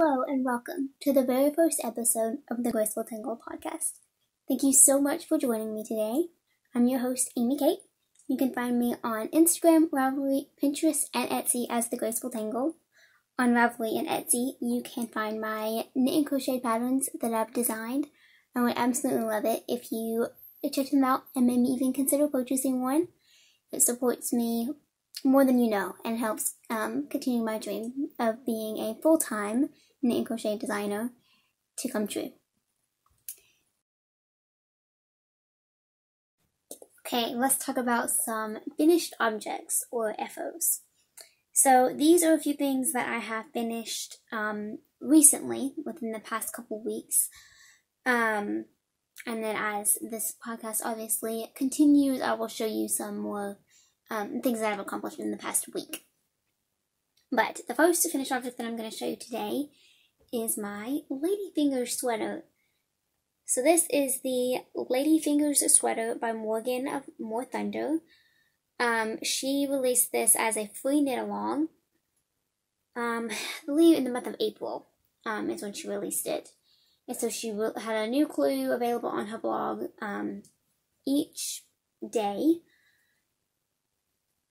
Hello and welcome to the very first episode of the Graceful Tangle podcast. Thank you so much for joining me today. I'm your host, Amy Kate. You can find me on Instagram, Ravelry, Pinterest, and Etsy as the Graceful Tangle. On Ravelry and Etsy, you can find my knit and crochet patterns that I've designed. I would absolutely love it if you check them out and maybe even consider purchasing one. It supports me more than you know and helps continue my dream of being a full-time knit and crochet designer to come true. Okay, let's talk about some finished objects, or FOs. So these are a few things that I have finished recently, within the past couple weeks. And then as this podcast obviously continues, I will show you some more things that I've accomplished in the past week. But the first finished object that I'm going to show you today is my Ladyfingers sweater. So this is the Ladyfingers sweater by Morgan of More Thunder. She released this as a free knit along. I believe in the month of April is when she released it. And so she had a new clue available on her blog each day,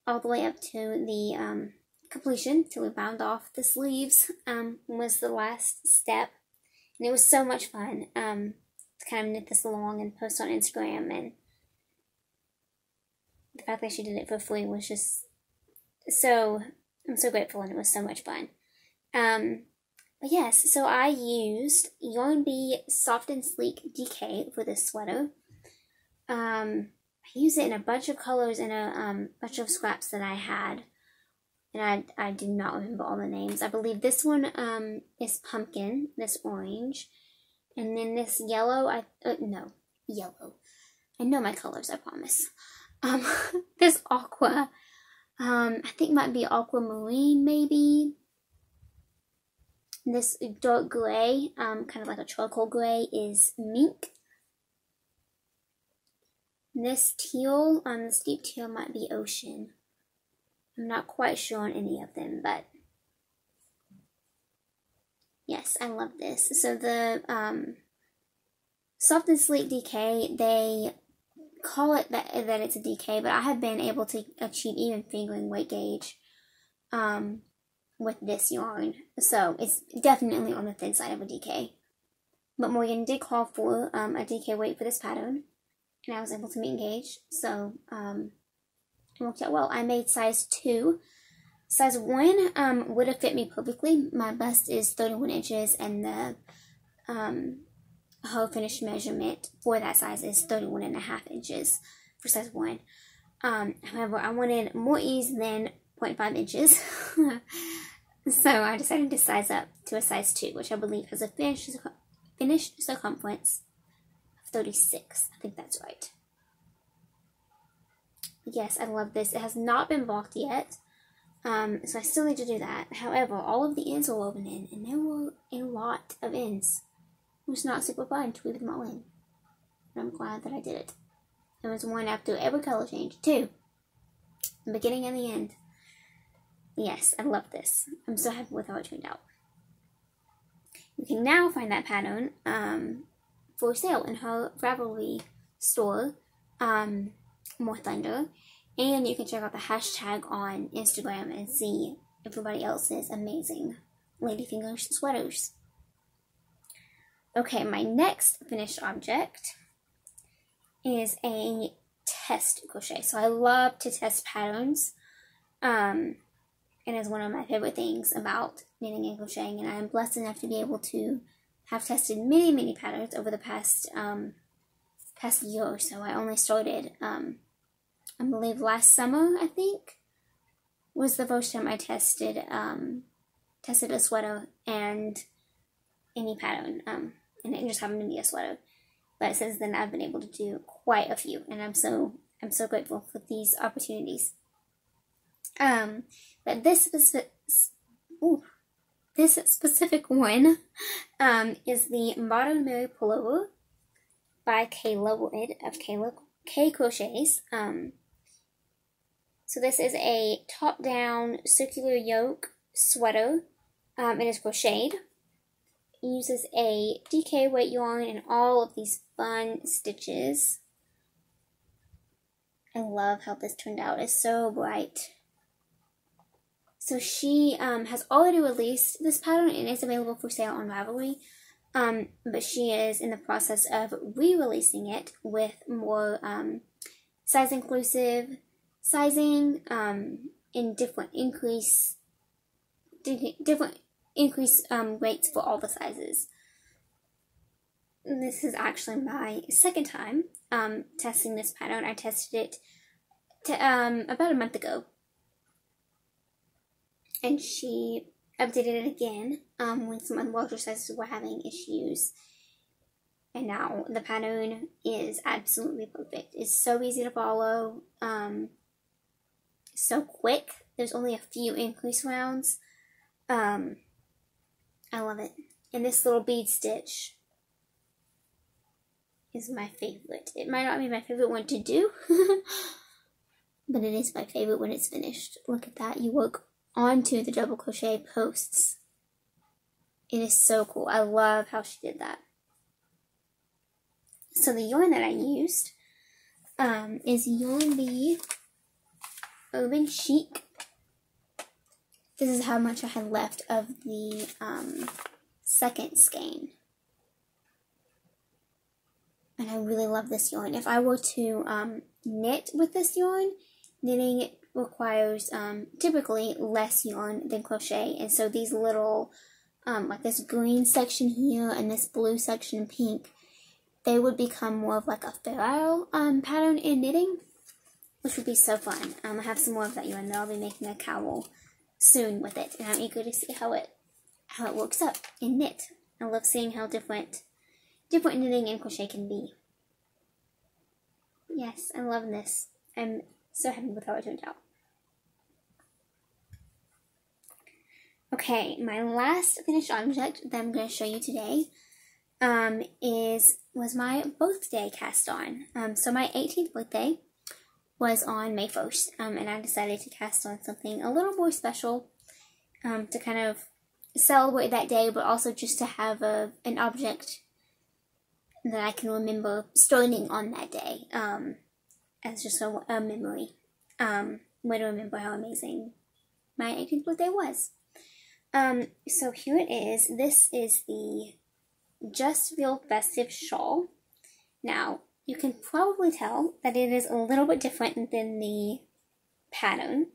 all the way up to the completion, till we bound off the sleeves, was the last step. And it was so much fun to kind of knit this along and post on Instagram, and the fact that she did it for free was just so, I'm so grateful, and it was so much fun. But yes, so I used Yarn Bee Soft and Sleek DK for this sweater. I used it in a bunch of colors in a bunch of scraps that I had. And I do not remember all the names. I believe this one is pumpkin, this orange. And then this yellow, yellow. I know my colors, I promise. This aqua, I think might be aquamarine maybe. This dark gray, kind of like a charcoal gray, is mink. This teal, this deep teal might be ocean. I'm not quite sure on any of them, but yes, I love this. So the Soft and Sleek DK, they call it that it's a DK, but I have been able to achieve even fingering weight gauge with this yarn. So it's definitely on the thin side of a DK. But Morgan did call for a DK weight for this pattern, and I was able to meet gauge, so it worked out well. I made size 2. Size 1 would have fit me perfectly. My bust is 31 inches, and the whole finished measurement for that size is 31.5 inches for size 1. However, I wanted more ease than 0.5 inches, so I decided to size up to a size 2, which I believe has a finished circumference of 36. I think that's right. Yes, I love this. It has not been blocked yet, so I still need to do that. However, all of the ends are woven in, and there were a lot of ends. It was not super fun to weave them all in, but I'm glad that I did it. There was one after every color change, 2, the beginning and the end. Yes, I love this. I'm so happy with how it turned out. You can now find that pattern for sale in her Ravelry store, More Thunder, and you can check out the hashtag on Instagram and see everybody else's amazing Ladyfingers sweaters. Okay, my next finished object is a test crochet. So I love to test patterns, and it's one of my favorite things about knitting and crocheting, and I'm blessed enough to be able to have tested many patterns over the past year or so. I only started I believe last summer, I think, was the first time I tested a sweater and any pattern, and it just happened to be a sweater. But since then, I've been able to do quite a few, and I'm so grateful for these opportunities. But this specific one is the Modern Mary Pullover by Kayla Wood of K Crochets. So this is a top-down circular yoke sweater. It is crocheted. uses a DK weight yarn and all of these fun stitches. I love how this turned out. It's so bright. So she has already released this pattern and it's available for sale on Ravelry. But she is in the process of re-releasing it with more size inclusive sizing in different increase rates for all the sizes. This is actually my second time testing this pattern. I tested it about a month ago, and she updated it again when some larger sizes were having issues, and now the pattern is absolutely perfect. It's so easy to follow, so quick. There's only a few increase rounds. I love it. And this little bead stitch is my favorite. It might not be my favorite one to do, but it is my favorite when it's finished. Look at that. You work onto the double crochet posts. It is so cool. I love how she did that. So the yarn that I used is Yarn Bee Urban Chic. This is how much I had left of the second skein. And I really love this yarn. If I were to knit with this yarn, knitting requires typically less yarn than crochet. And so these little, like this green section here and this blue section in pink, they would become more of like a ferrule pattern in knitting, which would be so fun. I have some more of that yarn that I'll be making a cowl soon with it, and I'm eager to see how it works up in knit. I love seeing how different knitting and crochet can be. Yes, I love this. I'm so happy with how it turned out. Okay, my last finished object that I'm going to show you today was my birthday cast on. So my 18th birthday was on May 1st, and I decided to cast on something a little more special to kind of celebrate that day, but also just to have an object that I can remember starting on that day as just a memory, way to remember how amazing my 18th birthday was. So here it is. This is the Just Feel Festive shawl. Now, you can probably tell that it is a little bit different than the pattern.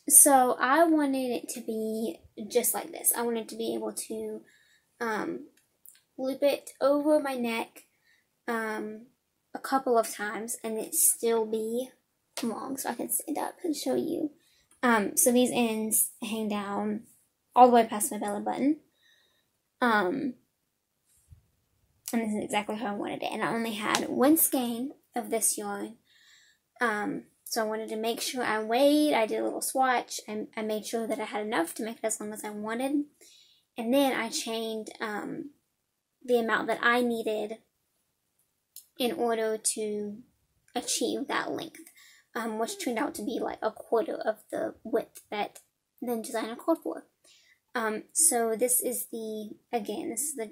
So I wanted it to be just like this. I wanted to be able to loop it over my neck a couple of times and it still be long, so I can stand up and show you. So these ends hang down all the way past my belly button. And this is exactly how I wanted it. And I only had one skein of this yarn. So I wanted to make sure I weighed. I did a little swatch. And I made sure that I had enough to make it as long as I wanted. And then I chained the amount that I needed in order to achieve that length. Which turned out to be like a quarter of the width that the designer called for. So this is the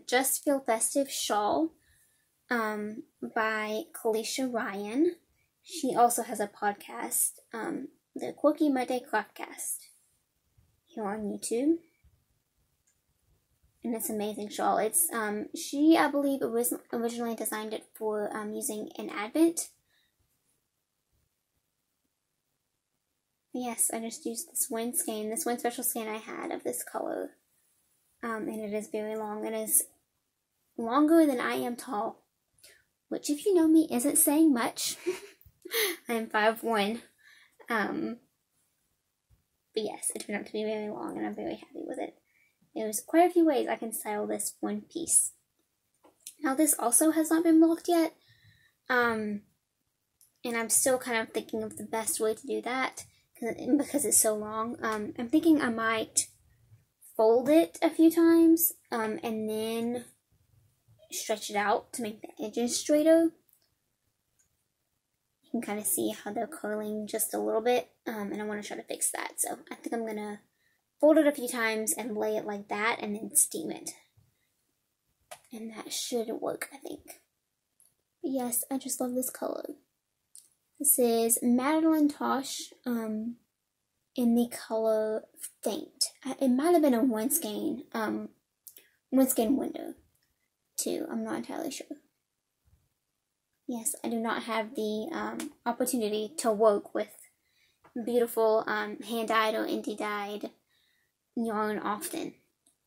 Just Feel Festive shawl by Kalisha Ryan. She also has a podcast, the Quirky Monday Craftcast, here on YouTube. And it's an amazing shawl. It's she, I believe, originally designed it for using in Advent. Yes, I just used this one skein, this one special skein I had of this color. And it is very long. It is longer than I am tall, which, if you know me, isn't saying much. I am 5'1". But yes, it turned out to be very long, and I'm very happy with it. There's quite a few ways I can style this one piece. Now, this also has not been blocked yet. And I'm still kind of thinking of the best way to do that. Because it's so long, I'm thinking I might fold it a few times, and then stretch it out to make the edges straighter. You can kind of see how they're curling just a little bit, and I want to try to fix that. So I think I'm gonna fold it a few times and lay it like that and then steam it. And that should work, I think. But yes, I just love this color. This is Madeline Tosh in the color Faint. It might have been a one skein window too. I'm not entirely sure. Yes, I do not have the opportunity to work with beautiful hand-dyed or indie-dyed yarn often.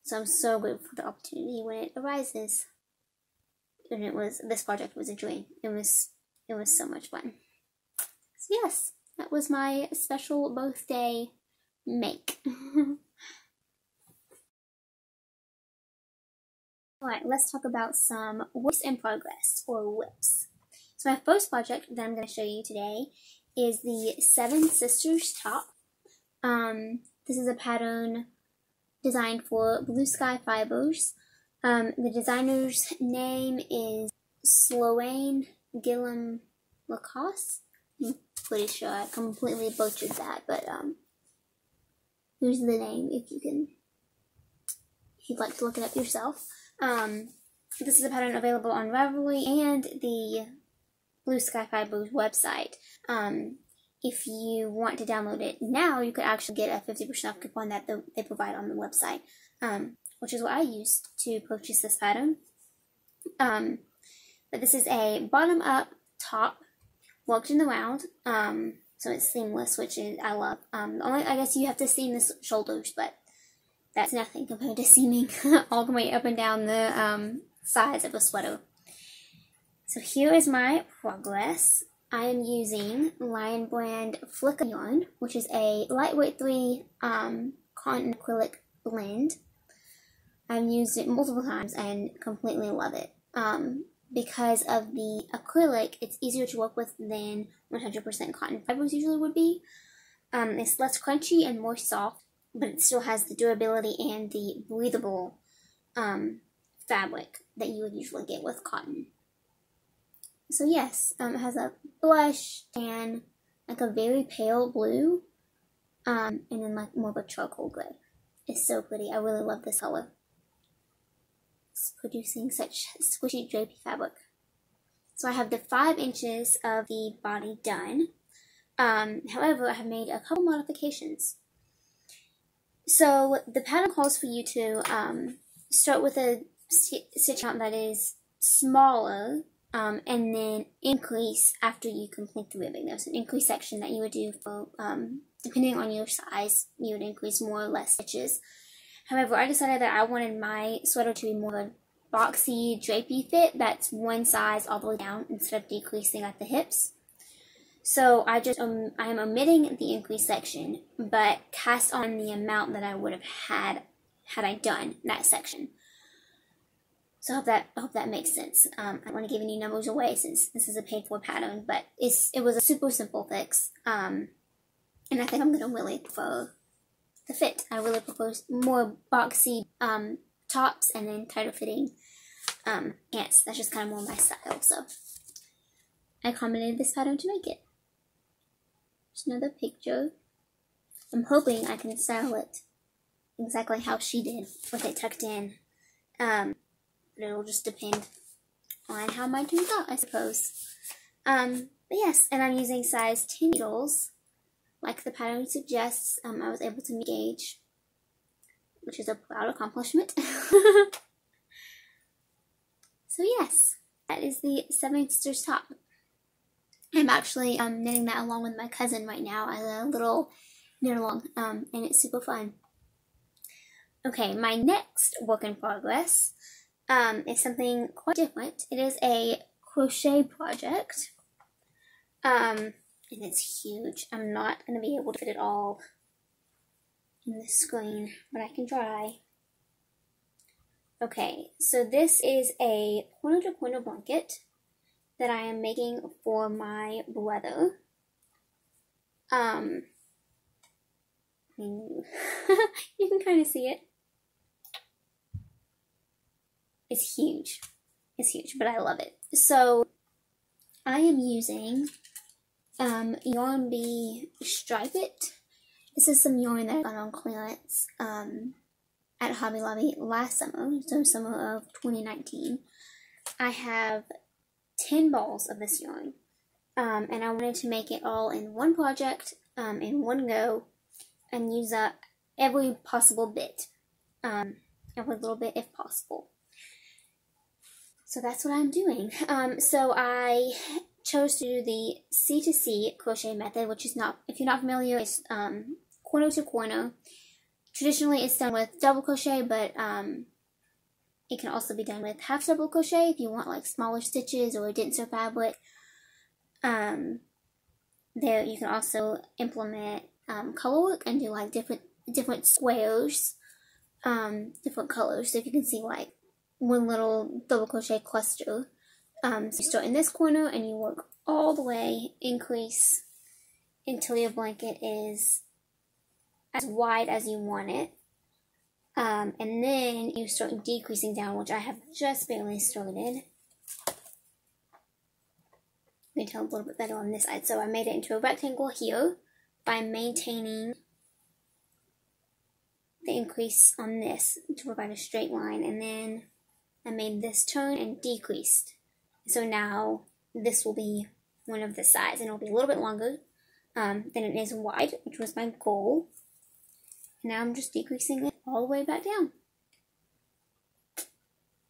So I'm so grateful for the opportunity when it arises. And this project was a dream. It was so much fun. So yes, that was my special birthday make. Alright, let's talk about some works in progress, or WIPs. So my first project that I'm going to show you today is the Seven Sisters top. This is a pattern designed for Blue Sky Fibers. The designer's name is Sloane Gillum Lacoste. I'm pretty sure I completely butchered that, but here's the name if you'd like to look it up yourself. This is a pattern available on Ravelry and the Blue Sky Fibers website. If you want to download it now, you could actually get a 50% off coupon that they provide on the website, which is what I used to purchase this pattern. But this is a bottom-up top, worked in the round, so it's seamless, which I love. Only, I guess you have to seam the shoulders, but that's nothing compared to seaming all the way up and down the sides of a sweater. So here is my progress. I am using Lion Brand Flicker yarn, which is a lightweight 3 cotton acrylic blend. I've used it multiple times and completely love it. Because of the acrylic, it's easier to work with than 100% cotton fibers usually would be. It's less crunchy and more soft, but it still has the durability and the breathable fabric that you would usually get with cotton. So yes, it has a blush and like a very pale blue, and then like more of a charcoal gray. It's so pretty. I really love this color. It's producing such squishy drapey fabric. So I have the 5 inches of the body done. However, I have made a couple modifications. So the pattern calls for you to start with a stitch count that is smaller, and then increase after you complete the ribbing. There's an increase section that you would do for, depending on your size, you would increase more or less stitches. However, I decided that I wanted my sweater to be more of a boxy, drapey fit that's one size all the way down instead of decreasing at the hips. So I am omitting the increase section, but cast on the amount that I would have had I done that section. So I hope that makes sense. I don't want to give any numbers away since this is a paid for pattern, but it was a super simple fix. And I think I'm gonna really prefer the fit. I really prefer more boxy tops and then tighter fitting pants. That's just kind of more my style. So I combined this pattern to make it. Just another picture. I'm hoping I can style it exactly how she did with it tucked in. But it'll just depend on how mine turns out, I suppose. But yes, and I'm using size 10 needles, like the pattern suggests. I was able to meet gauge, which is a proud accomplishment. So yes, that is the Seven Sisters top. I'm actually knitting that along with my cousin right now as a little knit along, and it's super fun. Okay, my next work in progress is something quite different. It is a crochet project, and it's huge. I'm not going to be able to fit it all in the screen, but I can try. Okay, so this is a corner-to-corner blanket that I am making for my brother. You can kind of see it. It's huge. It's huge, but I love it. So I am using Yarn Bee Stripe It. This is some yarn that I got on clearance at Hobby Lobby last summer, so summer of 2019. I have 10 balls of this yarn, and I wanted to make it all in one project, in one go, and use up every possible bit, every little bit if possible. So that's what I'm doing. So I chose to do the C2C crochet method, which is not, if you're not familiar, it's corner to corner. Traditionally it's done with double crochet, but it can also be done with half double crochet if you want like smaller stitches or denser fabric. There you can also implement color work and do like different squares, different colors. So if you can see like one little double crochet cluster. So you start in this corner and you work all the way, increase until your blanket is as wide as you want it. And then you start decreasing down, which I have just barely started. You can tell a little bit better on this side. So I made it into a rectangle here by maintaining the increase on this to provide a straight line. And then I made this turn and decreased. So now this will be one of the sides, and it'll be a little bit longer than it is wide, which was my goal. And now I'm just decreasing it all the way back down.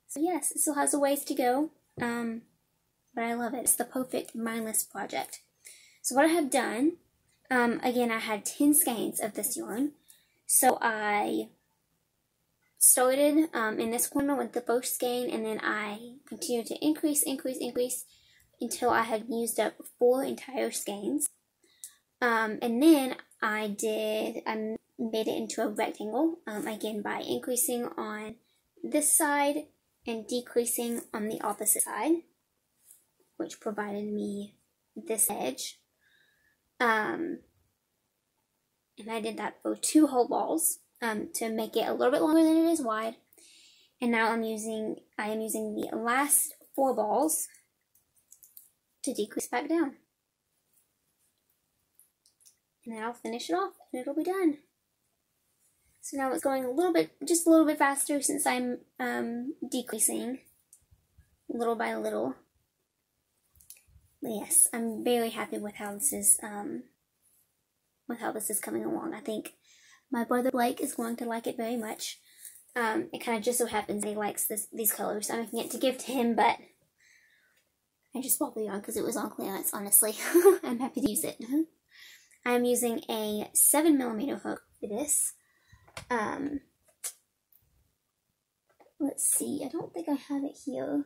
So yes, it still has a ways to go, but I love it. It's the perfect mindless project. So what I have done, again, I had 10 skeins of this yarn. So I started in this corner with the first skein, and then I continued to increase until I had used up 4 entire skeins. And then I made it into a rectangle, again by increasing on this side and decreasing on the opposite side, which provided me this edge. And I did that for 2 whole balls to make it a little bit longer than it is wide. And now I am using the last 4 balls to decrease back down. And then I'll finish it off and it'll be done. So now it's going just a little bit faster since I'm decreasing little by little. But yes, I'm very happy with how this is coming along. I think my brother Blake is going to like it very much. It kind of just so happens that he likes these colors. I'm making it to give to him, but I just bought the yarn because it was on clearance, honestly. I'm happy to use it. I'm using a 7mm hook for this. Let's see, I don't think I have it here.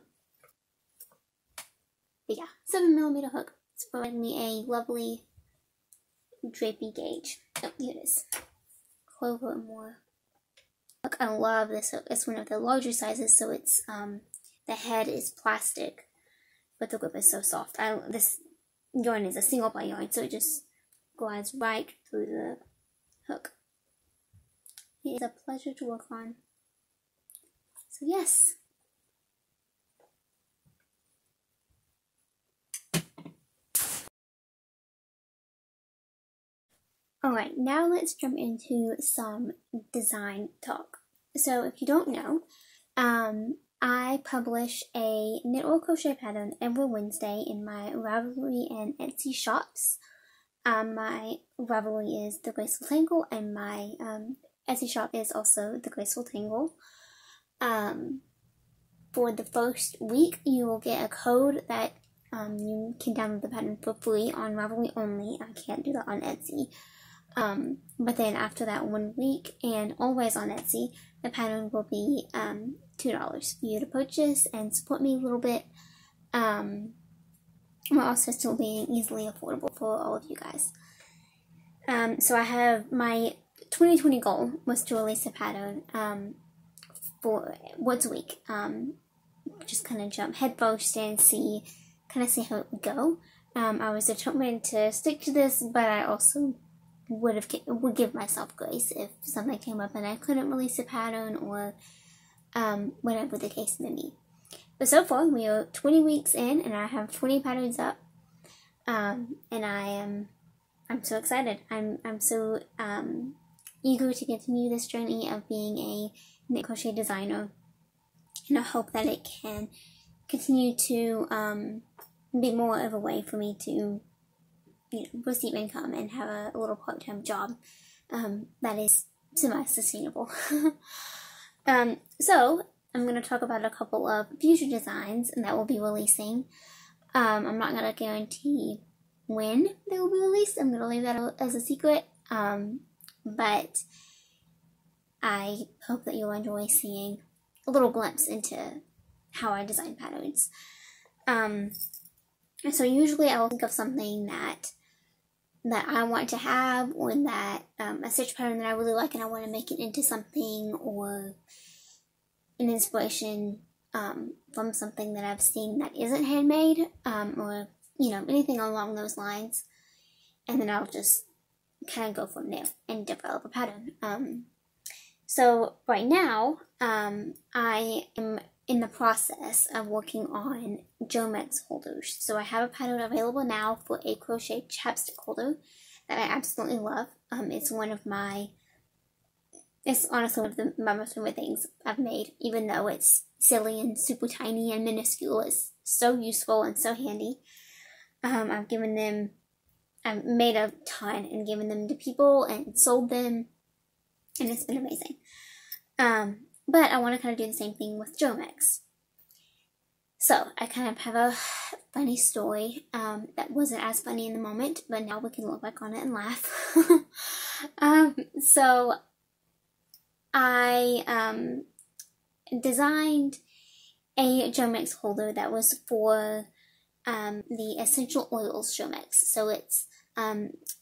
But yeah, 7mm hook. It's providing me a lovely drapey gauge. Oh, here it is. Clover and more. Look, I love this hook. It's one of the larger sizes, so it's the head is plastic, but the grip is so soft. This yarn is a single ply yarn, so it just glides right through the hook. It is a pleasure to work on. So yes. Alright, now let's jump into some design talk. So if you don't know, I publish a knit or crochet pattern every Wednesday in my Ravelry and Etsy shops. My Ravelry is the Graceful Tangle, and my Etsy shop is also the Graceful Tangle. For the first week, you will get a code that you can download the pattern for free on Ravelry only. I can't do that on Etsy. But then after that 1 week, and always on Etsy, the pattern will be $2 for you to purchase and support me a little bit, while also still being easily affordable for all of you guys. So I have my 2020 goal was to release a pattern for once a week. Just kind of jump headfirst and see how it would go. I was determined to stick to this, but I also would give myself grace if something came up and I couldn't release a pattern, or whatever the case may be. But so far we are 20 weeks in and I have 20 patterns up, and I am I'm so excited. I'm so eager to continue this journey of being a knit crochet designer, and I hope that it can continue to be more of a way for me to receive income and have a little part-time job that is semi-sustainable. So I'm going to talk about a couple of future designs that we'll be releasing. I'm not going to guarantee when they will be released. I'm going to leave that as a secret. But I hope that you'll enjoy seeing a little glimpse into how I design patterns. So usually I will think of something that I want to have, or that a stitch pattern that I really like and I want to make it into something, or an inspiration from something that I've seen that isn't handmade, or anything along those lines, and then I'll just kind of go from there and develop a pattern. So right now I am in the process of working on Jomex holders. So I have a pattern available now for a crochet chapstick holder that I absolutely love. It's honestly one of my most favorite things I've made, even though it's silly and super tiny and minuscule. It's so useful and so handy. I've made a ton and given them to people and sold them, and it's been amazing. But I want to kind of do the same thing with Jomex. So I kind of have a funny story that wasn't as funny in the moment, but now we can look back on it and laugh. So I designed a Jomex holder that was for the essential oils Jomex. So it's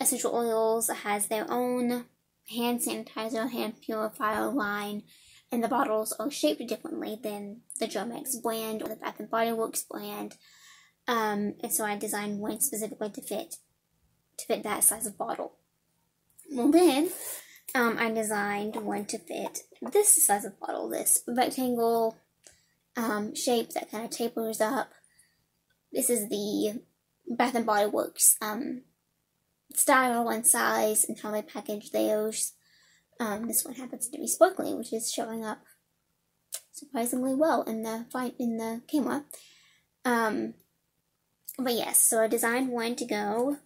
essential oils has their own hand sanitizer, hand purifier line, and the bottles are shaped differently than the Jomex brand or the Bath & Body Works brand. And so I designed one specifically to fit that size of bottle. Well then, I designed one to fit this size of bottle, this rectangle shape that kind of tapers up. This is the Bath & Body Works style and size and how they package theirs. This one happens to be sparkly, which is showing up surprisingly well in the camera. But yes, so I designed one to go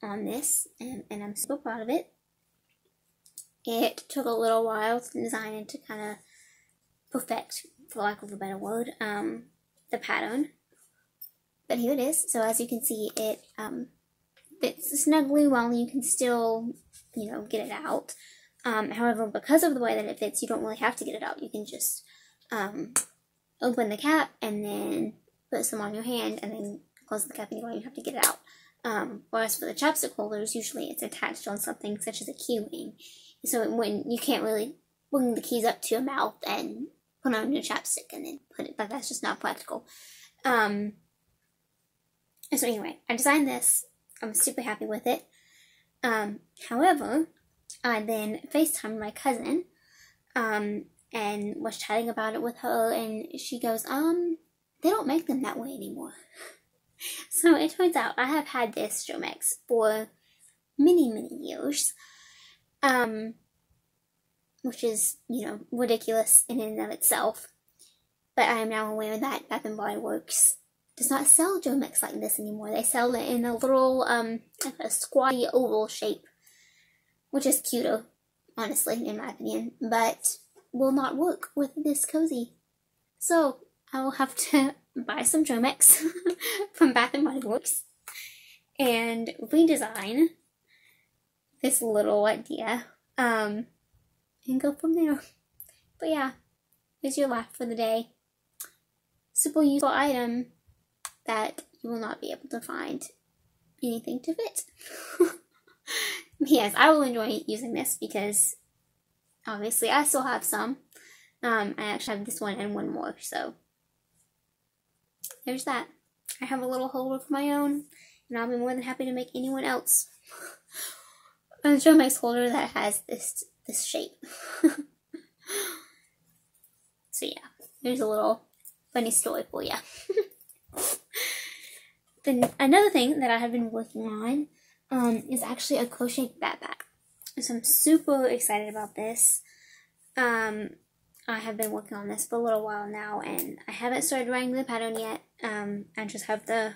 on this, and I'm super proud of it. It took a little while to design and to kind of perfect, for lack of a better word, the pattern. But here it is. So as you can see, it fits snugly while you can still, get it out. However, because of the way that it fits, you don't really have to get it out. You can just open the cap and then put some on your hand and then close the cap and you don't even have to get it out. Whereas for the chapstick holders, usually it's attached on something such as a key ring. So when you can't really bring the keys up to your mouth and put on your chapstick and then put it, like that's just not practical. So anyway, I designed this. I'm super happy with it. However, I then FaceTimed my cousin, and was chatting about it with her, and she goes, they don't make them that way anymore. So it turns out I have had this Jomex for many, many years, which is, ridiculous in and of itself. But I am now aware that Bath & Body Works does not sell Jomex like this anymore. They sell it in a little, like a squatty oval shape, which is cuter, honestly, in my opinion, but will not work with this cozy. So I will have to buy some Jomex from Bath & Body Works and redesign this little idea, and go from there. But yeah, here's your laugh for the day. Super useful item that you will not be able to find anything to fit. Yes, I will enjoy using this because obviously I still have some. I actually have this one and one more, so there's that. I have a little holder for my own, and I'll be more than happy to make anyone else a Jomex holder that has this shape. So yeah, there's a little funny story for you. Then another thing that I have been working on is actually a crochet backpack. So I'm super excited about this. I have been working on this for a little while now, and I haven't started writing the pattern yet. I just have the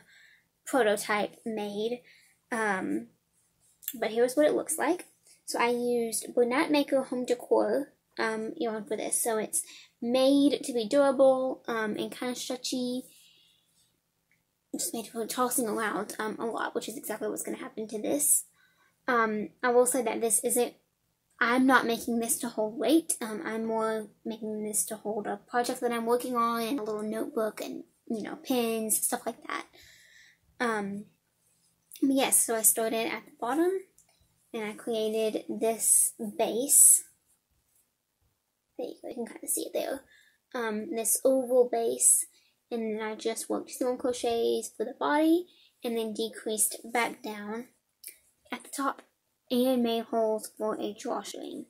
prototype made. But here's what it looks like. So I used Bonnet Maker Home Decor yarn for this. So it's made to be durable and kind of stretchy. Just made for tossing around a lot, which is exactly what's going to happen to this. I will say that this isn't, I'm not making this to hold weight. I'm more making this to hold a project that I'm working on, and a little notebook and, pins, stuff like that. But yes, so I started at the bottom, and I created this base. There you go, you can kind of see it there. This oval base, and then I just worked single crochets for the body, and then decreased back down at the top, and made holes for a drawstring.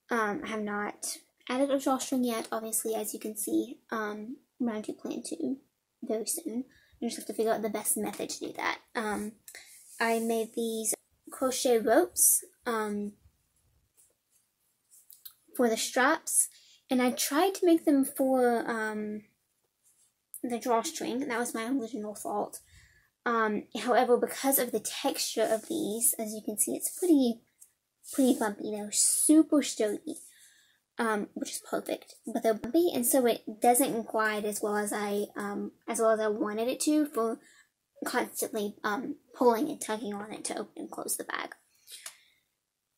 I have not added a drawstring yet, obviously, as you can see, but I do plan to very soon. I just have to figure out the best method to do that. I made these crochet ropes for the straps, and I tried to make them for the drawstring. That was my original fault. However, because of the texture of these, as you can see, it's pretty bumpy. They're super sturdy, which is perfect. But they're bumpy, and so it doesn't glide as well as I wanted it to, for constantly pulling and tugging on it to open and close the bag.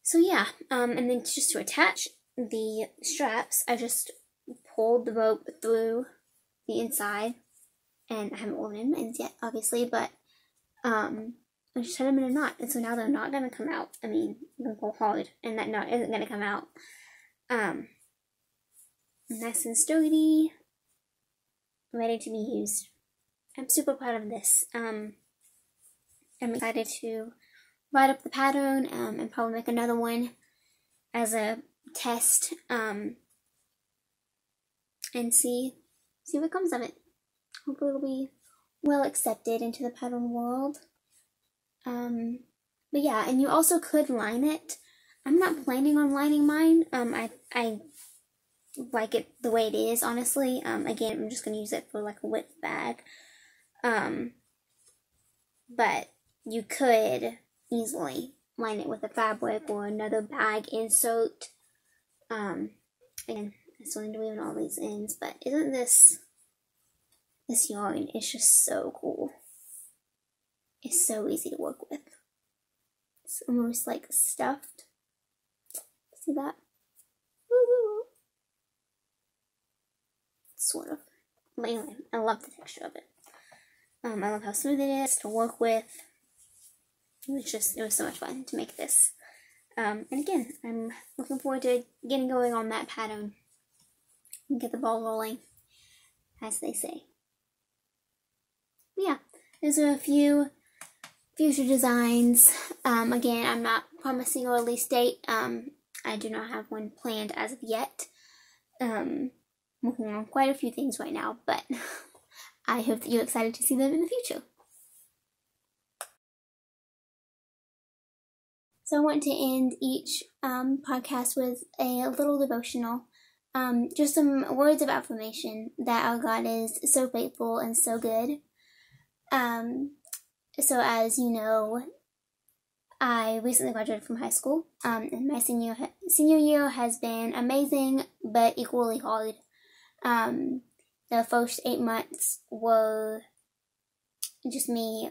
So yeah, and then just to attach the straps, I just pulled the rope through the inside, and I haven't worn in ends yet, obviously, but I just had them in a knot, and so now they're not going to come out. I mean, I'm going to pull hard, and that knot isn't going to come out. Nice and sturdy, ready to be used. I'm super proud of this. I'm excited to write up the pattern, and probably make another one as a test, and see what comes of it. Hopefully it'll be well accepted into the pattern world. But yeah, and you also could line it. I'm not planning on lining mine. I like it the way it is, honestly. Again, I'm just going to use it for like a whip bag. But you could easily line it with a fabric or another bag insert. Again, I still need to weave in all these ends, but isn't this yarn is just so cool. It's so easy to work with. It's almost like stuffed. See that? Woo-hoo. Sort of. But anyway, I love the texture of it. I love how smooth it is to work with. It was so much fun to make this. And again, I'm looking forward to getting going on that pattern and get the ball rolling, as they say. But yeah, those are a few future designs. Again, I'm not promising a release date. I do not have one planned as of yet. Working on quite a few things right now, but I hope that you're excited to see them in the future. So I want to end each podcast with a little devotional. Just some words of affirmation that our God is so faithful and so good. So as you know, I recently graduated from high school, and my senior year has been amazing, but equally hard. The first 8 months were just me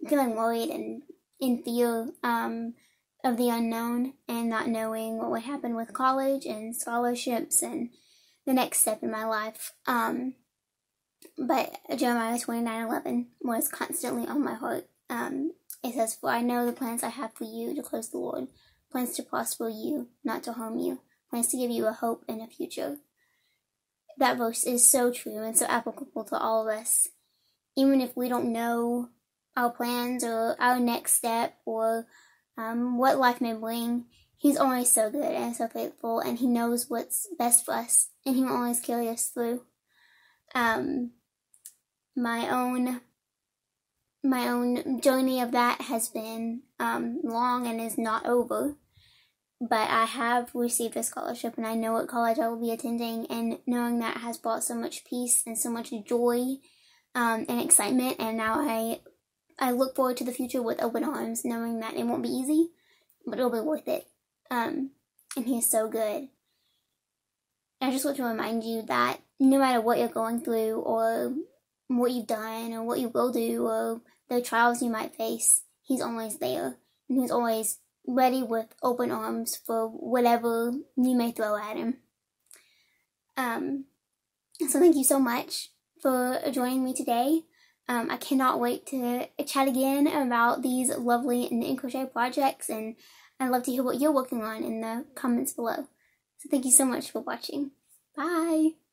feeling worried and in fear of the unknown, and not knowing what would happen with college and scholarships and the next step in my life. But Jeremiah 29:11 was constantly on my heart. It says, "For I know the plans I have for you, declares the Lord, plans to prosper you, not to harm you, plans to give you a hope and a future." That verse is so true and so applicable to all of us. Even if we don't know our plans or our next step or what life may bring, He's always so good and so faithful, and He knows what's best for us, and He will always carry us through. My my own journey of that has been long and is not over. But I have received a scholarship, and I know what college I will be attending, and knowing that has brought so much peace and so much joy and excitement. And now I look forward to the future with open arms, knowing that it won't be easy, but it'll be worth it. And he is so good. I just want to remind you that no matter what you're going through, or what you've done, or what you will do, or the trials you might face, he's always there, and he's always ready with open arms for whatever you may throw at him. So thank you so much for joining me today. I cannot wait to chat again about these lovely knit and crochet projects, and I'd love to hear what you're working on in the comments below. So thank you so much for watching. Bye!